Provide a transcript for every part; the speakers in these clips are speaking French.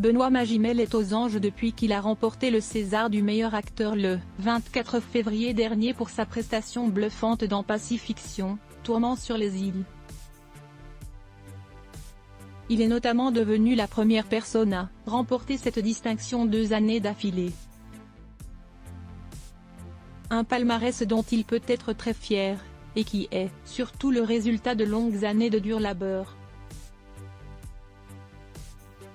Benoît Magimel est aux anges depuis qu'il a remporté le César du meilleur acteur le 24 février dernier pour sa prestation bluffante dans Pacifiction, Tourment sur les îles. Il est notamment devenu la première personne à remporter cette distinction 2 années d'affilée. Un palmarès dont il peut être très fier, et qui est, surtout le résultat de longues années de dur labeur.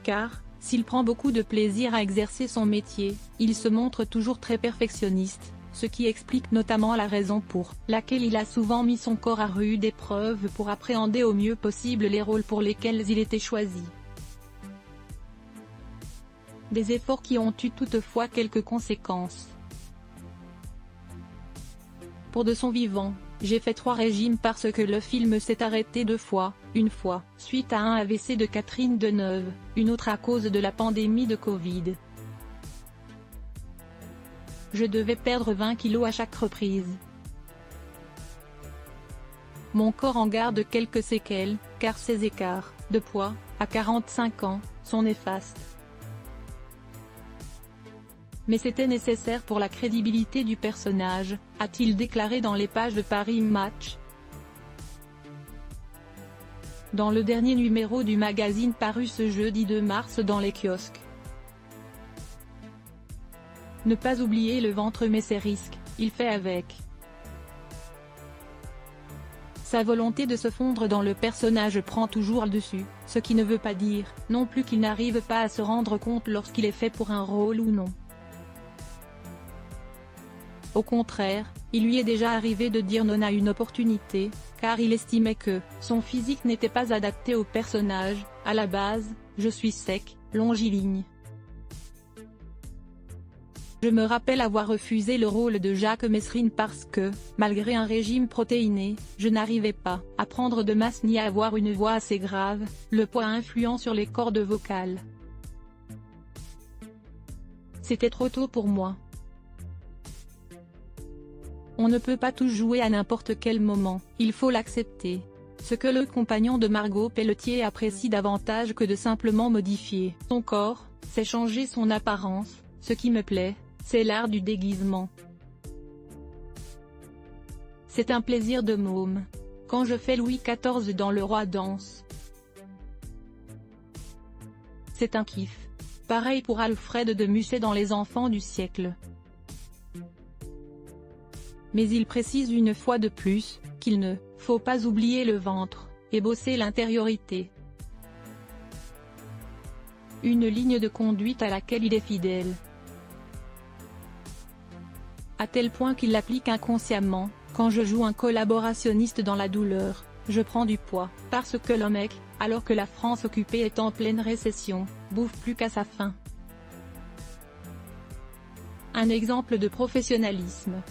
Car, s'il prend beaucoup de plaisir à exercer son métier, il se montre toujours très perfectionniste, ce qui explique notamment la raison pour laquelle il a souvent mis son corps à rude épreuve pour appréhender au mieux possible les rôles pour lesquels il était choisi. Des efforts qui ont eu toutefois quelques conséquences. Pour de son vivant, j'ai fait 3 régimes parce que le film s'est arrêté 2 fois, une fois, suite à un AVC de Catherine Deneuve, une autre à cause de la pandémie de Covid. Je devais perdre 20 kilos à chaque reprise. Mon corps en garde quelques séquelles, car ces écarts de poids, à 45 ans, sont néfastes. Mais c'était nécessaire pour la crédibilité du personnage, a-t-il déclaré dans les pages de Paris Match. Dans le dernier numéro du magazine paru ce jeudi 2 mars dans les kiosques. Ne pas oublier le ventre mais ses risques, il fait avec. Sa volonté de se fondre dans le personnage prend toujours le dessus, ce qui ne veut pas dire, non plus qu'il n'arrive pas à se rendre compte lorsqu'il est fait pour un rôle ou non. Au contraire, il lui est déjà arrivé de dire non à une opportunité, car il estimait que son physique n'était pas adapté au personnage. À la base, je suis sec, longiligne. Je me rappelle avoir refusé le rôle de Jacques Messrine parce que, malgré un régime protéiné, je n'arrivais pas à prendre de masse ni à avoir une voix assez grave, le poids influent sur les cordes vocales. C'était trop tôt pour moi. On ne peut pas tout jouer à n'importe quel moment, il faut l'accepter. Ce que le compagnon de Margot Pelletier apprécie davantage que de simplement modifier son corps, c'est changer son apparence. Ce qui me plaît, c'est l'art du déguisement. C'est un plaisir de môme. Quand je fais Louis XIV dans Le Roi danse. C'est un kiff. Pareil pour Alfred de Musset dans Les Enfants du siècle. Mais il précise une fois de plus, qu'il ne faut pas oublier le ventre, et bosser l'intériorité. Une ligne de conduite à laquelle il est fidèle. À tel point qu'il l'applique inconsciemment. Quand je joue un collaborationniste dans la douleur, je prends du poids, parce que le mec, alors que la France occupée est en pleine récession, bouffe plus qu'à sa faim. Un exemple de professionnalisme.